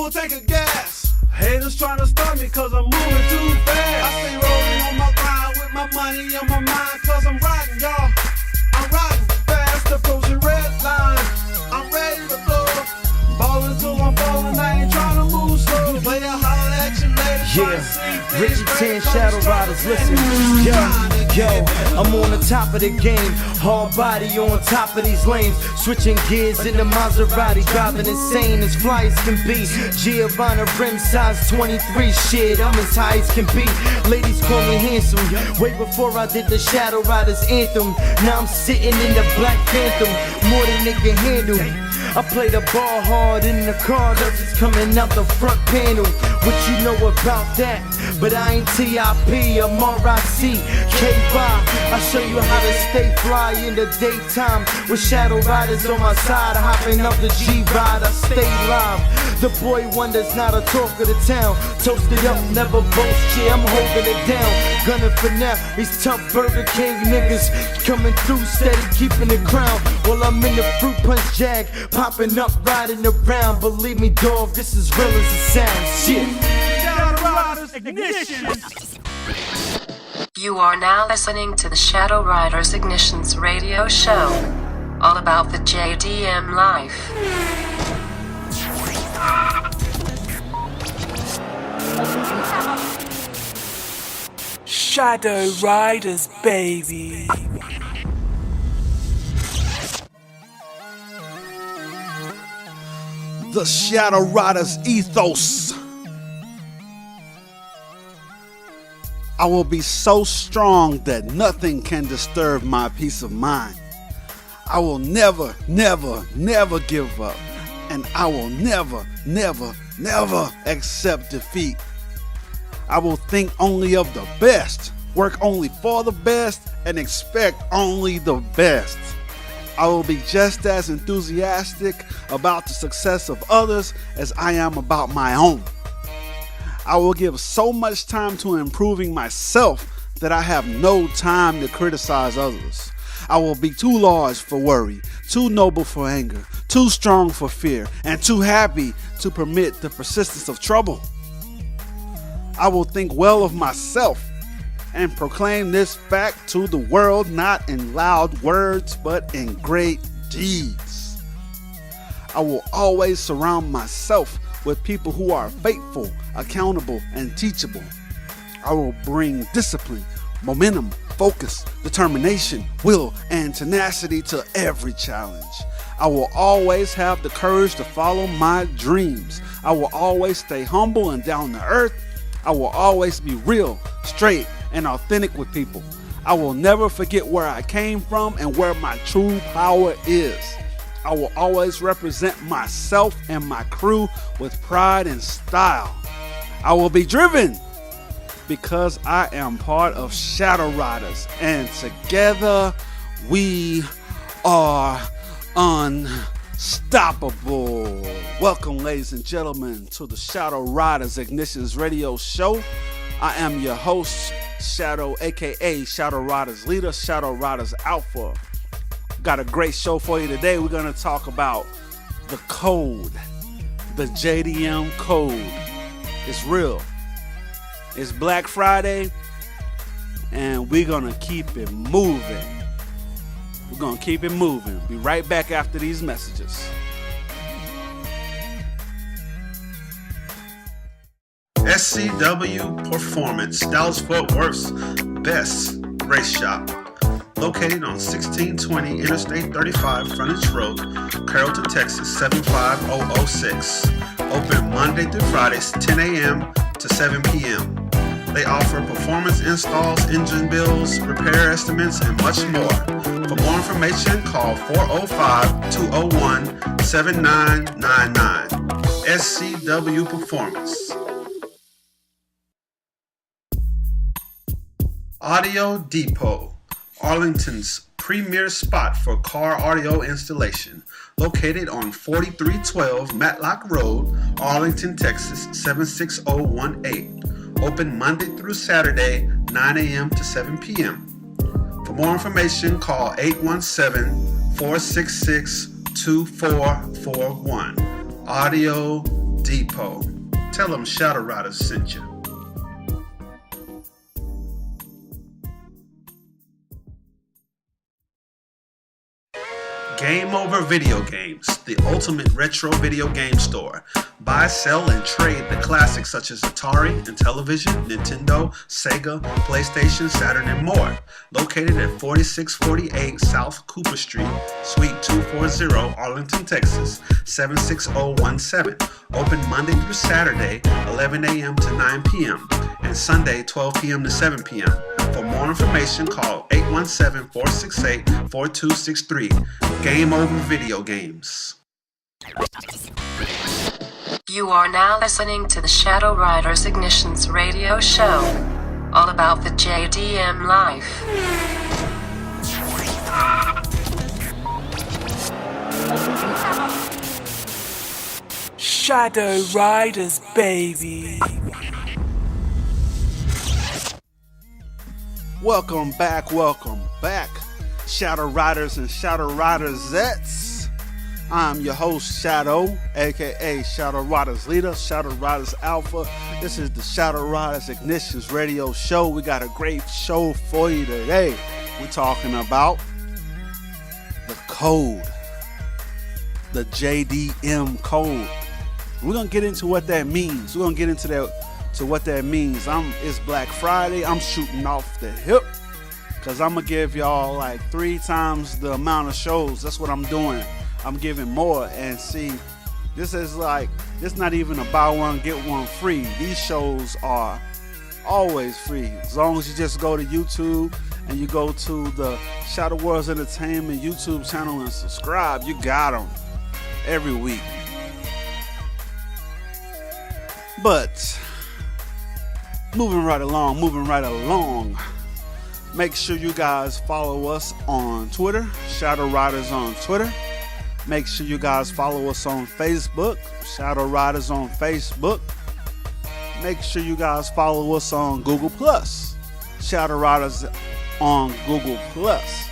gon' take a gas. Haters tryna stop me cause I'm moving too fast. I stay rolling on my grind with my money on my mind cause I'm riding, y'all. I'm riding fast, approaching red line. I'm ready to blow. Ballin' till I'm falling, I ain't tryna move slow. Play a holler at you later. Yeah, Richie 10 Shadow Riders, listen. Yo, I'm on the top of the game. Hard body on top of these lanes. Switching gears in the Maserati. Driving insane as fly as can be. Giovanna rim size 23. Shit, I'm as high as can be. Ladies call me handsome. Way before I did the Shadow Riders anthem. Now I'm sitting in the Black Phantom. More than they can handle. I play the ball hard in the car, that's just coming out the front panel. What you know about that? But I ain't T.I.P., I'm R.I.C. K-Rock, I show you how to stay fly in the daytime. With Shadow Riders on my side, hopping up the G-Ride, I stay live. The boy wonders, not a talk of the town. Toasted up, never boast, yeah, I'm holding it down. Gunning for now, these tough Burger King niggas coming through steady, keeping the crown. While I'm in the fruit punch jag, popping up, riding around. Believe me, dog, this is real as it sounds. Shit. Shadow Riders Ignition. You are now listening to the Shadow Riders Ignitions radio show. All about the JDM life. Shadow Riders, baby. The Shadow Riders ethos. I will be so strong that nothing can disturb my peace of mind. I will never, never, never give up. And I will never, never, never accept defeat. I will think only of the best, work only for the best, and expect only the best. I will be just as enthusiastic about the success of others as I am about my own. I will give so much time to improving myself that I have no time to criticize others. I will be too large for worry, too noble for anger, too strong for fear, and too happy to permit the persistence of trouble. I will think well of myself and proclaim this fact to the world, not in loud words, but in great deeds. I will always surround myself with people who are faithful, accountable, and teachable. I will bring discipline, momentum, focus, determination, will, and tenacity to every challenge. I will always have the courage to follow my dreams. I will always stay humble and down to earth. I will always be real, straight, and authentic with people. I will never forget where I came from and where my true power is. I will always represent myself and my crew with pride and style. I will be driven because I am part of Shadow Riders, and together we are unstoppable. Welcome, ladies and gentlemen, to the Shadow Riders Ignitions radio show. I am your host, Shadow, aka Shadow Riders Leader, Shadow Riders Alpha. Got a great show for you today. We're going to talk about the code, the JDM Code. It's real. It's Black Friday, and we're going to keep it moving. We're going to keep it moving. Be right back after these messages. SCW Performance, Dallas-Fort Worth's best race shop. Located on 1620 Interstate 35 Frontage Road, Carrollton, Texas 75006. Open Monday through Fridays 10 a.m. to 7 p.m. They offer performance installs, engine builds, repair estimates, and much more. For more information, call 405-201-7999. SCW Performance. Audio Depot, Arlington's premier spot for car audio installation. Located on 4312 Matlock Road, Arlington, Texas 76018. Open Monday through Saturday, 9 a.m. to 7 p.m. For more information, call 817-466-2441. Audio Depot. Tell them Shadow Riders sent you. Game Over Video Games, the ultimate retro video game store. Buy, sell, and trade the classics such as Atari, Intellivision, Nintendo, Sega, PlayStation, Saturn, and more. Located at 4648 South Cooper Street, Suite 240, Arlington, Texas, 76017. Open Monday through Saturday, 11 a.m. to 9 p.m. and Sunday, 12 p.m. to 7 p.m. For more information, call 817-468-4263. Game Over Video Games. You are now listening to the Shadow Riders Ignitions radio show, all about the JDM life. Shadow Riders, baby. Welcome back, Shadow Riders and Shadow Ridersettes. I'm your host, Shadow, aka Shadow Riders Leader, Shadow Riders Alpha. This is the Shadow Riders Ignitions radio show. We got a great show for you today. We're talking about the code, the JDM Code. We're gonna get into what that means. We're gonna get into what that means. It's Black Friday. I'm shooting off the hip because I'm gonna give y'all like 3 times the amount of shows. That's what I'm doing. I'm giving more. And see, this is not even a buy one get one free. These shows are always free as long as you just go to YouTube and you go to the Shadow Wars Entertainment YouTube channel and subscribe. You got them every week. But moving right along. Make sure you guys follow us on Twitter, Shadow Riders on Twitter. Make sure you guys follow us on Facebook, Shadow Riders on Facebook. Make sure you guys follow us on Google Plus, Shadow Riders on Google Plus.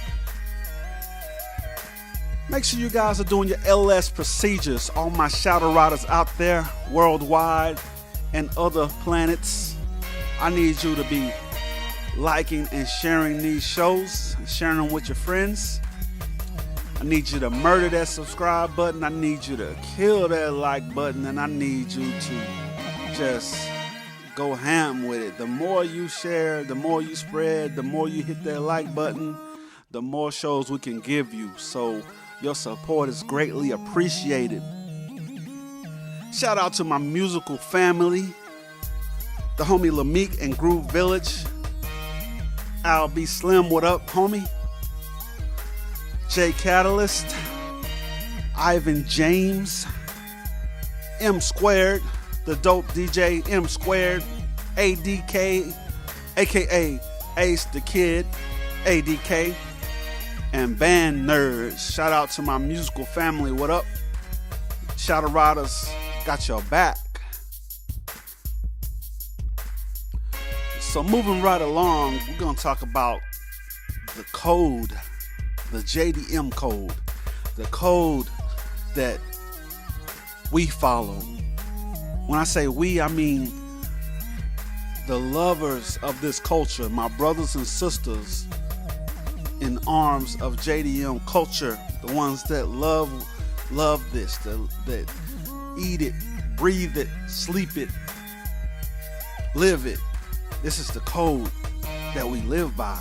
Make sure you guys are doing your LS procedures. All my Shadow Riders out there worldwide and other planets, I need you to be liking and sharing these shows, sharing them with your friends. I need you to murder that subscribe button. I need you to kill that like button, and I need you to just go ham with it. The more you share, the more you spread, the more you hit that like button, the more shows we can give you. So your support is greatly appreciated. Shout out to my musical family, the homie Lameek and Groove Village. Al B Slim, what up, homie? J Catalyst, Ivan James, M Squared, the dope DJ M Squared, ADK, aka Ace the Kid, ADK, and Band Nerds. Shout out to my musical family, what up? Shadow Riders got your back. So moving right along, we're going to talk about the code, the JDM code, the code that we follow. When I say we, I mean the lovers of this culture, my brothers and sisters in arms of JDM culture, the ones that love this, that eat it, breathe it, sleep it, live it. This is the code that we live by.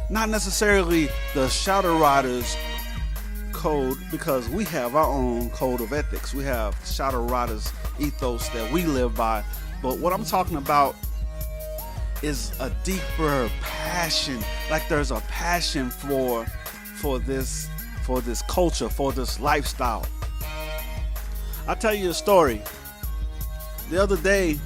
Not necessarily the Shadow Riders code, because we have our own code of ethics. We have Shadow Riders ethos that we live by. But what I'm talking about is a deeper passion. Like there's a passion for this culture, for this lifestyle. I'll tell you a story. The other day,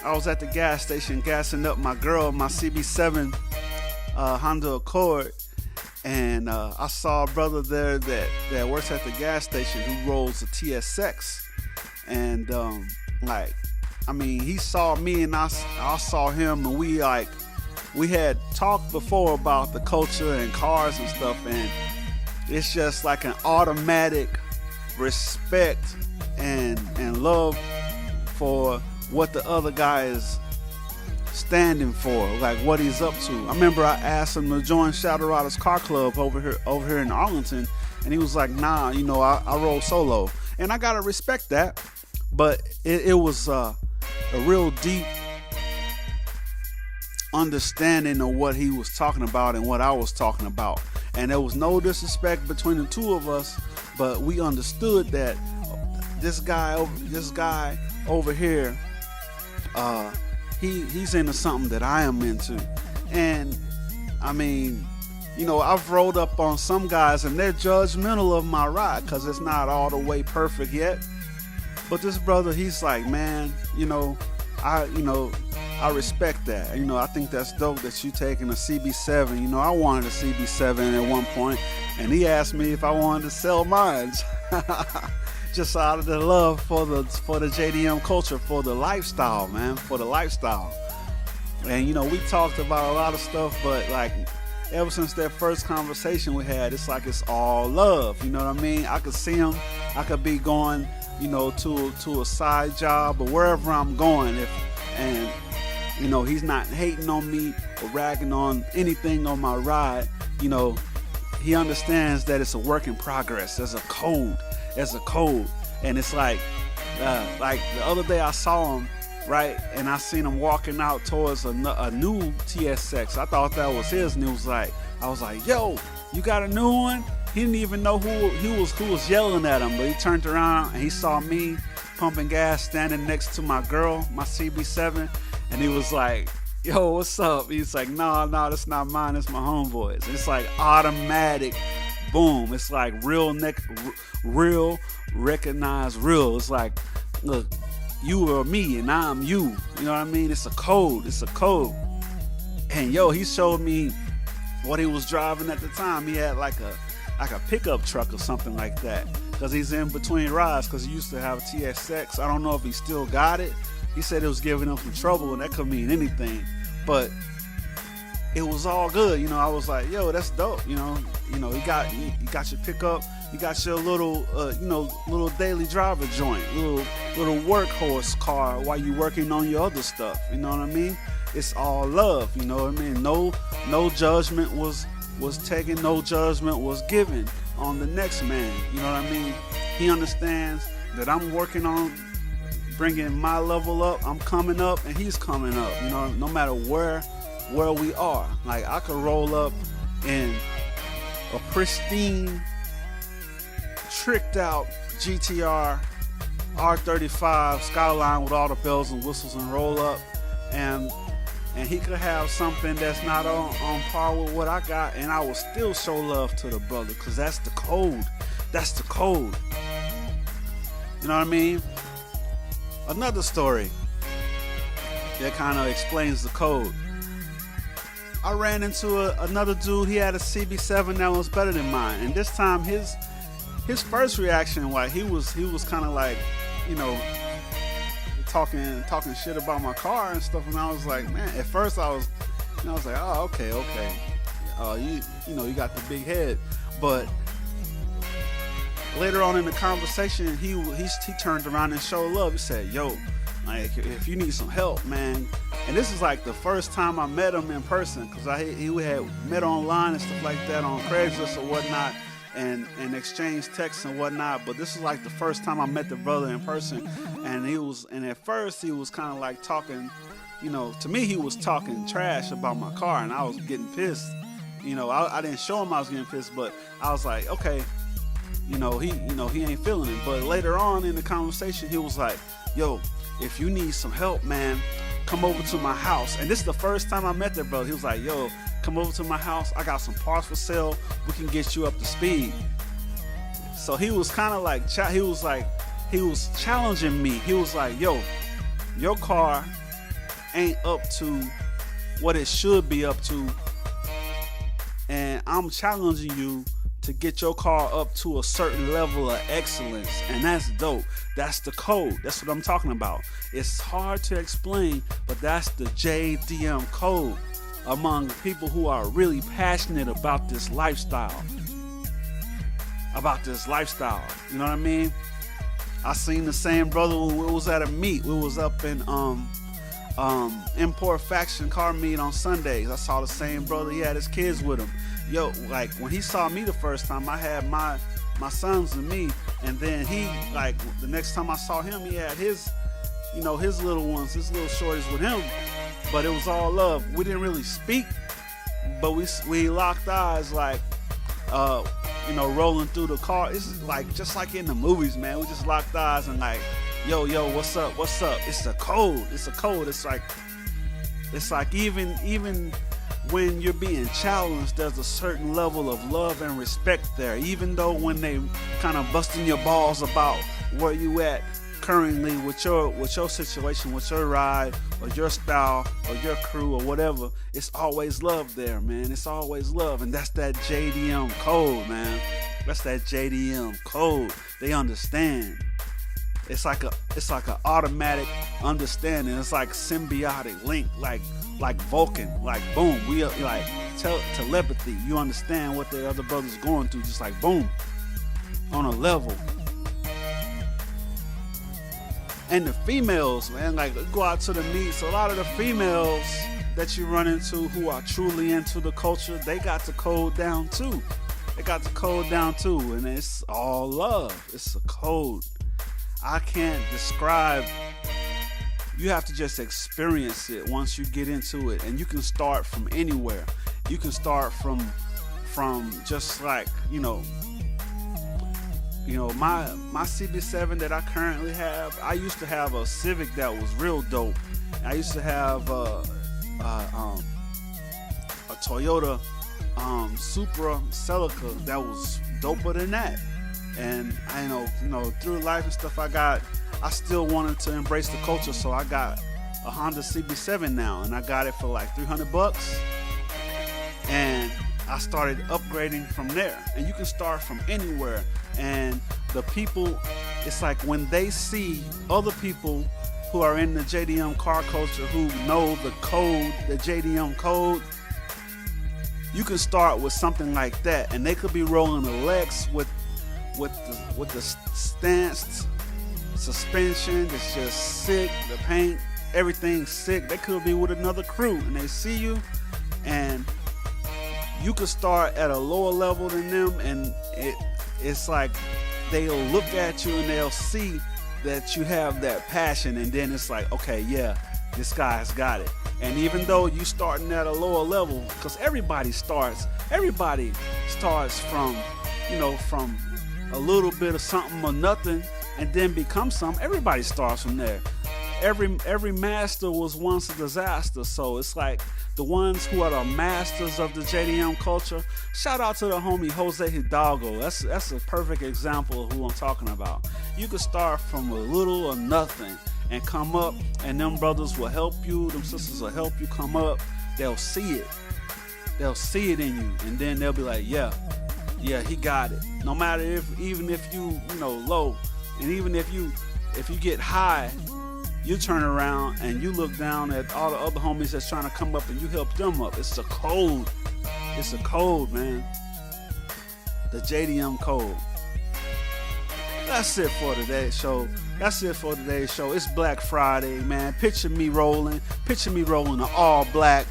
I was at the gas station gassing up my girl, my CB7 Honda Accord, and I saw a brother there that works at the gas station who rolls a TSX, and he saw me and I saw him, and we had talked before about the culture and cars and stuff, and it's just like an automatic respect and love for what the other guy is standing for, like what he's up to. I remember I asked him to join Shadow Riders Car Club over here in Arlington, and he was like, nah, I roll solo. And I gotta respect that. But it was a real deep understanding of what he was talking about and what I was talking about. And there was no disrespect between the two of us, but we understood that this guy over here, he's into something that I am into. And I mean, I've rolled up on some guys and they're judgmental of my ride because it's not all the way perfect yet. But this brother, he's like, man, I respect that. I think that's dope that you taking a CB7. I wanted a CB7 at one point, and he asked me if I wanted to sell mine. Just out of the love for the JDM culture, for the lifestyle, man, for the lifestyle. And we talked about a lot of stuff, but like ever since that first conversation we had, it's like it's all love. You know what I mean? I could see him. I could be going, to a side job or wherever I'm going, he's not hating on me or ragging on anything on my ride. He understands that it's a work in progress. There's a code. And it's like the other day I saw him, right, and I seen him walking out towards a new TSX. I thought that was his, and I was like, yo, you got a new one? He didn't even know who was yelling at him, but he turned around and he saw me pumping gas, standing next to my girl, my CB7, and he was like, yo, what's up? He's like, no, that's not mine, it's my homeboy's. It's like automatic, boom. It's like real, recognize real. It's like, look, you are me and I'm you. You know what I mean? It's a code. And yo, he showed me what he was driving at the time. He had like a pickup truck or something like that, because he's in between rides, because he used to have a TSX. I don't know if he still got it. He said it was giving him some trouble, and that could mean anything, but it was all good. I was like, yo, that's dope. You got your pickup, you got your little little daily driver joint, little workhorse car while you working on your other stuff. You know what I mean? It's all love. You know what I mean? No judgment was taken, no judgment was given on the next man. You know what I mean? He understands that I'm working on bringing my level up. I'm coming up and he's coming up. No matter where we are. Like, I could roll up in a pristine, tricked out GTR R35 Skyline with all the bells and whistles and roll up, and he could have something that's not on par with what I got, and I will still show love to the brother, because that's the code. You know what I mean? Another story that kind of explains the code. I ran into another dude. He had a CB7 that was better than mine, and this time his first reaction, like, he was kind of like, talking shit about my car and stuff, and I was like, man, at first I was like, oh, okay, you got the big head. But later on in the conversation, he turned around and showed love. He said, yo, like, if you need some help, man. And this is like the first time I met him in person, because he had met online and stuff like that on Craigslist or whatnot, and exchange texts and whatnot. But this is like the first time I met the brother in person, and at first he was kind of like talking, to me he was talking trash about my car, and I was getting pissed. I didn't show him I was getting pissed, but I was like, okay, he ain't feeling it. But later on in the conversation, he was like, yo, if you need some help, man, come over to my house. And this is the first time I met that brother. He was like, yo, come over to my house. I got some parts for sale. We can get you up to speed. So he was kind of like, he was challenging me. He was like, yo, your car ain't up to what it should be up to, and I'm challenging you to get your car up to a certain level of excellence. And that's dope. That's the code. That's what I'm talking about. It's hard to explain, but that's the JDM code among people who are really passionate about this lifestyle. about this lifestyle. You know what I mean? I seen the same brother when we was at a meet. We was up in Import Faction car meet on Sundays. I saw the same brother. He had his kids with him. Yo, like when he saw me the first time, I had my sons and me, and then he, like, the next time I saw him, he had his, you know, his little ones, his little shorties with him. But it was all love. We didn't really speak, but we locked eyes, like, you know, rolling through the car. It's like just like in the movies, man. We just locked eyes and like, yo, what's up? It's a code. It's a code. It's like even when you're being challenged, there's a certain level of love and respect there. Even though when they kind of busting your balls about where you at currently with your situation, with your ride or your style or your crew or whatever, it's always love there, man. It's always love, and that's that JDM code, man. That's that JDM code. They understand. It's like a automatic understanding. It's like symbiotic link, like Vulcan, like boom. We are like telepathy. You understand what the other brother's going through, just like boom, on a level. And the females, man, like go out to the meets. A lot of the females that you run into who are truly into the culture, they got the code down too. And it's all love. It's a code. I can't describe. You have to just experience it once you get into it, and you can start from anywhere. You can start from just like, you know, my CB7 that I currently have. I used to have a Civic that was real dope. I used to have a Toyota Supra Celica that was doper than that. And I through life and stuff, I still wanted to embrace the culture, so I got a Honda CB7 now, and I got it for like $300, and I started upgrading from there. And you can start from anywhere. And the people, it's like when they see other people who are in the JDM car culture who know the code, the JDM code, you can start with something like that, and they could be rolling a Lex with the stance, suspension that's just sick, the paint, everything's sick. They could be with another crew, and they see you, and you could start at a lower level than them, and it's like they'll look at you and they'll see that you have that passion, and then it's like, okay, yeah, this guy's got it. And even though you starting at a lower level, because everybody starts from a little bit of something or nothing, and then become something. Everybody starts from there. Every master was once a disaster. So it's like the ones who are the masters of the JDM culture. Shout out to the homie Jose Hidalgo. That's a perfect example of who I'm talking about. You could start from a little or nothing and come up, and them brothers will help you, them sisters will help you come up. They'll see it. They'll see it in you, and then they'll be like, yeah, he got it. No matter even if you low, and even if you get high, you turn around and you look down at all the other homies that's trying to come up, and you help them up. It's a code. It's a code, man. The JDM code. That's it for today's show. It's Black Friday, man. Picture me rolling an all black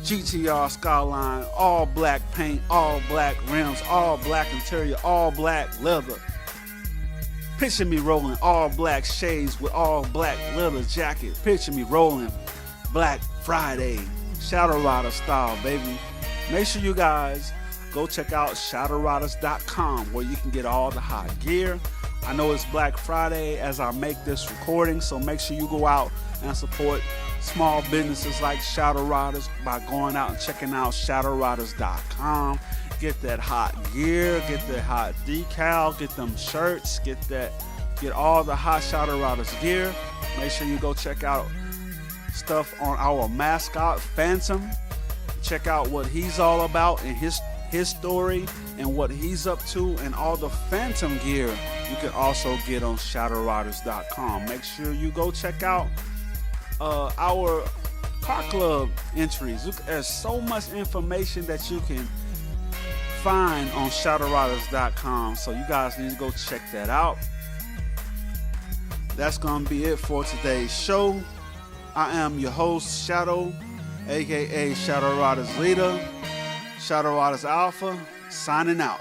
GTR Skyline, all black paint, all black rims, all black interior, all black leather. Picture me rolling all black shades with all black leather jacket. Picture me rolling Black Friday, Shadow Rider style, baby. Make sure you guys go check out shadowriders.com, where you can get all the hot gear. I know it's Black Friday as I make this recording, so make sure you go out and support small businesses like Shadow Riders by going out and checking out shadowriders.com. Get that hot gear, get that hot decal, get them shirts, get all the hot Shadow Riders gear. Make sure you go check out stuff on our mascot Phantom. Check out what he's all about and his story and what he's up to, and all the Phantom gear you can also get on shadowriders.com. Make sure you go check out our car club entries. There's so much information that you can find on shadowriders.com. So you guys need to go check that out. That's going to be it for today's show. I am your host, Shadow, aka Shadow Riders Leader, Shadow Riders Alpha, signing out.